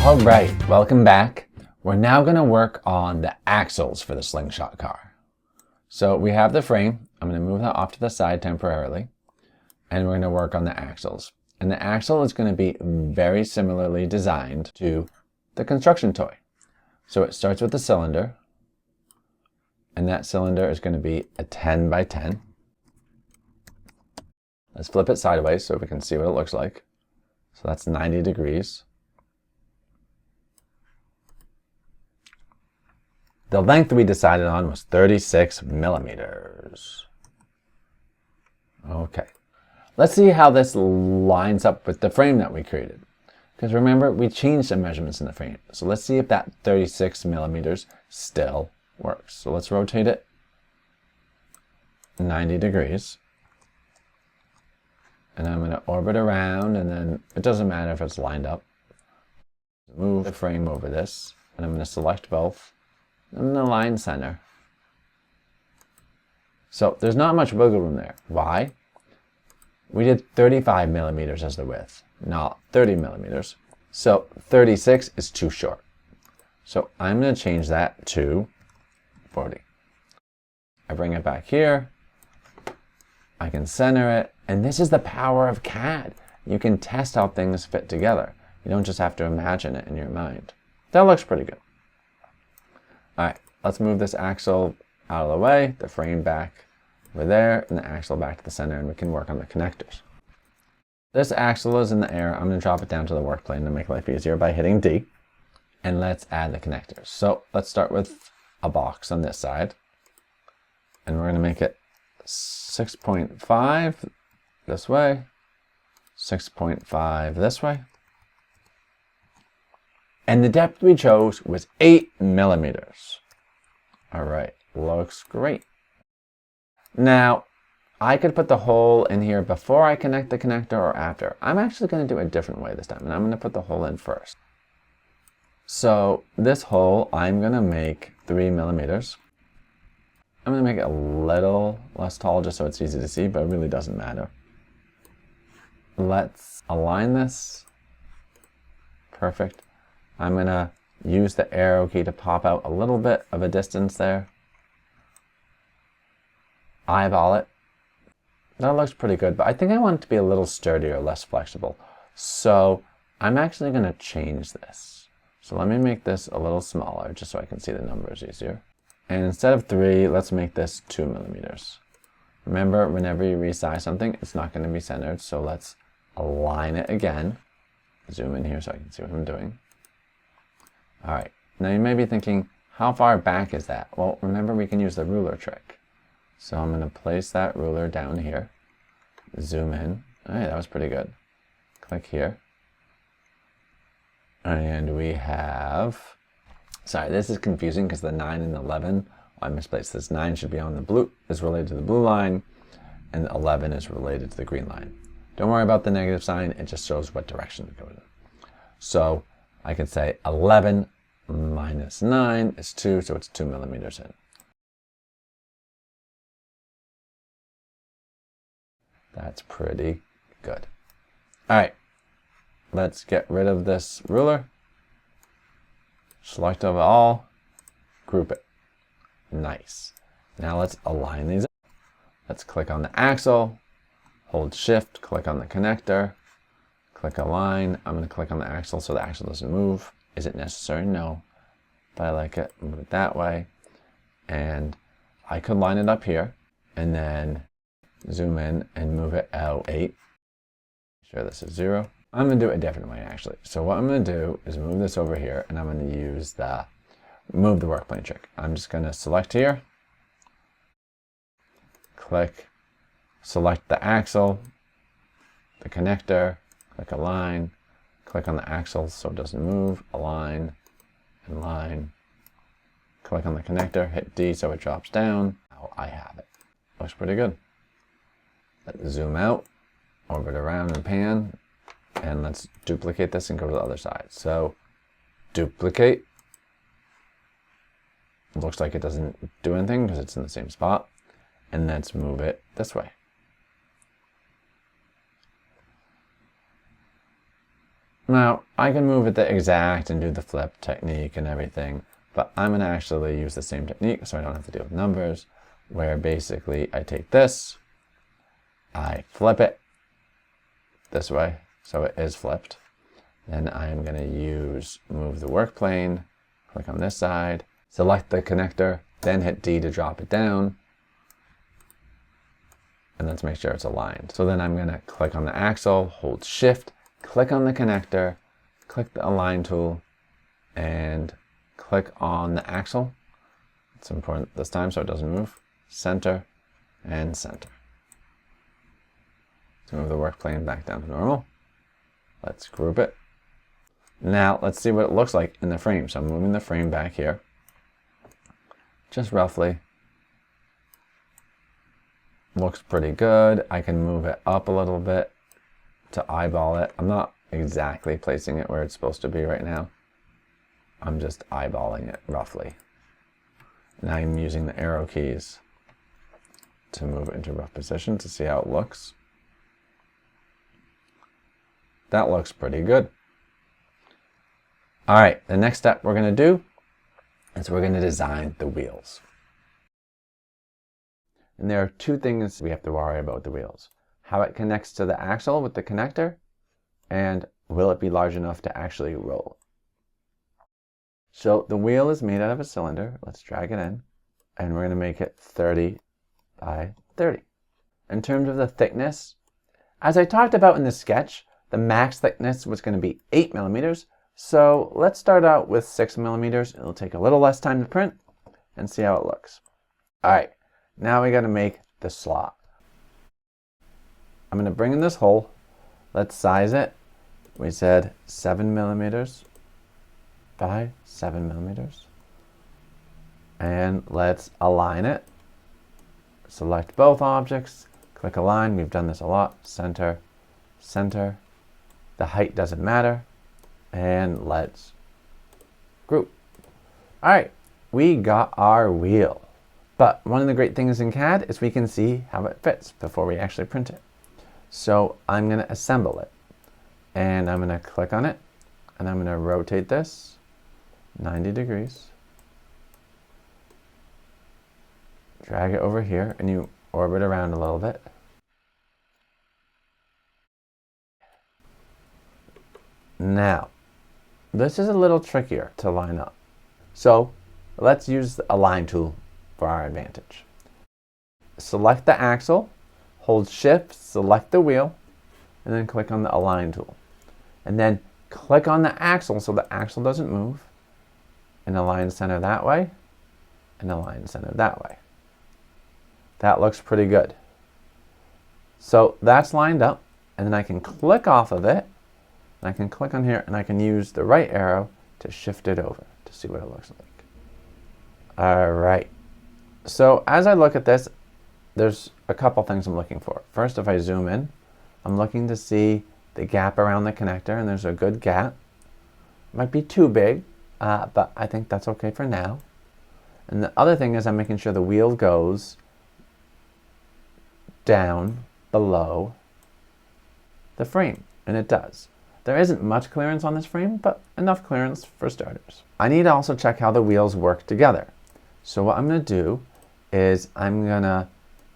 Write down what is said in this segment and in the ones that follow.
All right, welcome back. We're now going to work on the axles for the Slingshot car. So we have the frame. I'm going to move that off to the side temporarily, and we're going to work on the axles. And the axle is going to be very similarly designed to the construction toy. So it starts with the cylinder, and that cylinder is going to be a 10 by 10. Let's flip it sideways so we can see what it looks like. So that's 90 degrees. The length we decided on was 36 millimeters. Okay, let's see how this lines up with the frame that we created. Because remember, we changed some measurements in the frame. So let's see if that 36 millimeters still works. So let's rotate it 90 degrees. And I'm going to orbit around, and then it doesn't matter if it's lined up. Move the frame over this, and I'm going to select both. I'm going to line center. So there's not much wiggle room there. Why? We did 35 millimeters as the width, not 30 millimeters. So 36 is too short. So I'm going to change that to 40. I bring it back here. I can center it. And this is the power of CAD. You can test how things fit together. You don't just have to imagine it in your mind. That looks pretty good. All right, let's move this axle out of the way, the frame back over there, and the axle back to the center, and we can work on the connectors. This axle is in the air. I'm going to drop it down to the work plane to make life easier by hitting D. And let's add the connectors. So let's start with a box on this side. And we're going to make it 6.5 this way, 6.5 this way. And the depth we chose was 8 millimeters. All right, looks great. Now, I could put the hole in here before I connect the connector or after. I'm actually going to do it a different way this time, and I'm going to put the hole in first. So this hole, I'm going to make 3 millimeters. I'm going to make it a little less tall just so it's easy to see, but it really doesn't matter. Let's align this. Perfect. I'm going to use the arrow key to pop out a little bit of a distance there. Eyeball it. That looks pretty good, but I think I want it to be a little sturdier, less flexible. So I'm actually going to change this. So let me make this a little smaller just so I can see the numbers easier. And instead of 3, let's make this 2 millimeters. Remember, whenever you resize something, it's not going to be centered. So let's align it again. Zoom in here so I can see what I'm doing. All right, now you may be thinking, how far back is that? Well, remember we can use the ruler trick. So I'm going to place that ruler down here, zoom in. All right, that was pretty good. Click here. And we have, sorry, this is confusing because the 9 and 11, I misplaced this. 9 should be on the blue, is related to the blue line, and 11 is related to the green line. Don't worry about the negative sign, it just shows what direction to go in. So I could say 11 minus 9 is 2, so it's 2 millimeters in. That's pretty good. All right, let's get rid of this ruler. Select over all, group it. Nice. Now let's align these up. Let's click on the axle, hold shift, click on the connector, click align. I'm going to click on the axle so the axle doesn't move. Is it necessary? No. But I like it. Move it that way. And I could line it up here and then zoom in and move it out 8. Make sure this is 0. I'm going to do it a different way actually. So what I'm going to do is move this over here, and I'm going to use the move the work plane trick. I'm just going to select here, click, select the axle, the connector, click align, click on the axle so it doesn't move, align, and line, click on the connector, hit D so it drops down. Now I have it. Looks pretty good. Let's zoom out, orbit around and pan, and let's duplicate this and go to the other side. So duplicate. Looks like it doesn't do anything because it's in the same spot. And let's move it this way. Now, I can move it the exact and do the flip technique and everything, but I'm going to actually use the same technique so I don't have to deal with numbers, where basically I take this, I flip it this way, so it is flipped. Then I'm going to move the work plane, click on this side, select the connector, then hit D to drop it down, and let's make sure it's aligned. So then I'm going to click on the axle, hold Shift, click on the connector, click the Align tool, and click on the axle. It's important this time so it doesn't move. Center and center. To move the work plane back down to normal. Let's group it. Now let's see what it looks like in the frame. So I'm moving the frame back here, just roughly. Looks pretty good. I can move it up a little bit to eyeball it. I'm not exactly placing it where it's supposed to be right now. I'm just eyeballing it roughly. Now I'm using the arrow keys to move it into rough position to see how it looks. That looks pretty good. All right, the next step we're going to do is we're going to design the wheels. And there are two things we have to worry about with the wheels. How it connects to the axle with the connector, and will it be large enough to actually roll? So the wheel is made out of a cylinder. Let's drag it in, and we're going to make it 30 by 30. In terms of the thickness, as I talked about in the sketch, the max thickness was going to be 8 millimeters. So let's start out with 6 millimeters. It'll take a little less time to print and see how it looks. All right, now we got to make the slot. I'm going to bring in this hole. Let's size it. We said 7 millimeters by 7 millimeters. And let's align it. Select both objects, click Align. We've done this a lot. Center, center. The height doesn't matter. And let's group. All right, we got our wheel. But one of the great things in CAD is we can see how it fits before we actually print it. So I'm going to assemble it. And I'm going to click on it. And I'm going to rotate this 90 degrees. Drag it over here, and you orbit around a little bit. Now, this is a little trickier to line up. So let's use the Align tool for our advantage. Select the axle, hold Shift, select the wheel, and then click on the Align tool. And then click on the axle so the axle doesn't move, and align center that way, and align center that way. That looks pretty good. So that's lined up, and then I can click off of it, and I can click on here, and I can use the right arrow to shift it over to see what it looks like. All right. So as I look at this, there's a couple things I'm looking for. First, if I zoom in, I'm looking to see the gap around the connector, and there's a good gap. Might be too big, but I think that's okay for now. And the other thing is I'm making sure the wheel goes down below the frame, and it does. There isn't much clearance on this frame, but enough clearance for starters. I need to also check how the wheels work together. So what I'm going to do is I'm going to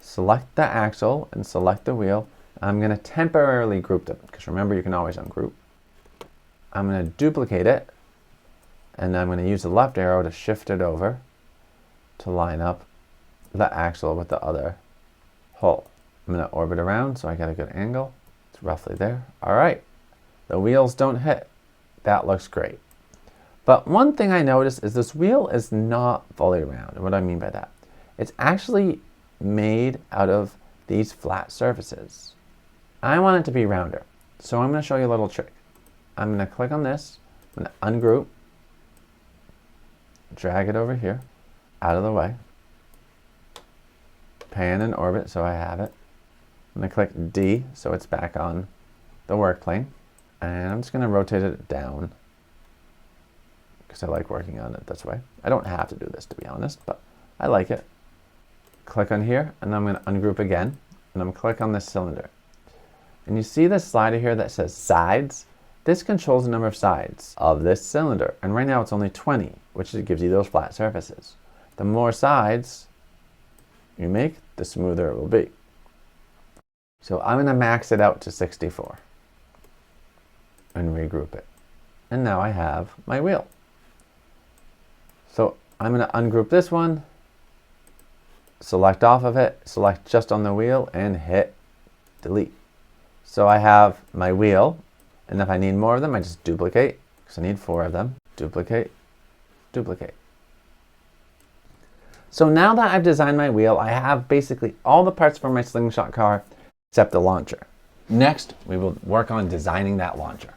select the axle and select the wheel. I'm going to temporarily group them, because remember, you can always ungroup. I'm going to duplicate it, and I'm going to use the left arrow to shift it over to line up the axle with the other hole. I'm going to orbit around so I get a good angle. It's roughly there. All right. The wheels don't hit. That looks great. But one thing I noticed is this wheel is not fully round. What do I mean by that? It's actually made out of these flat surfaces. I want it to be rounder. So I'm going to show you a little trick. I'm going to click on this. I'm going to ungroup. Drag it over here, out of the way. Pan and orbit so I have it. I'm going to click D so it's back on the work plane. And I'm just going to rotate it down because I like working on it this way. I don't have to do this, to be honest, but I like it. Click on here, and I'm going to ungroup again, and I'm going to click on this cylinder. And you see this slider here that says sides? This controls the number of sides of this cylinder, and right now it's only 20, which gives you those flat surfaces. The more sides you make, the smoother it will be. So I'm going to max it out to 64 and regroup it. And now I have my wheel. So I'm going to ungroup this one, select off of it, select just on the wheel, and hit delete. So I have my wheel, and if I need more of them, I just duplicate, because I need 4 of them. Duplicate, duplicate. So now that I've designed my wheel, I have basically all the parts for my Slingshot car except the launcher. Next, we will work on designing that launcher.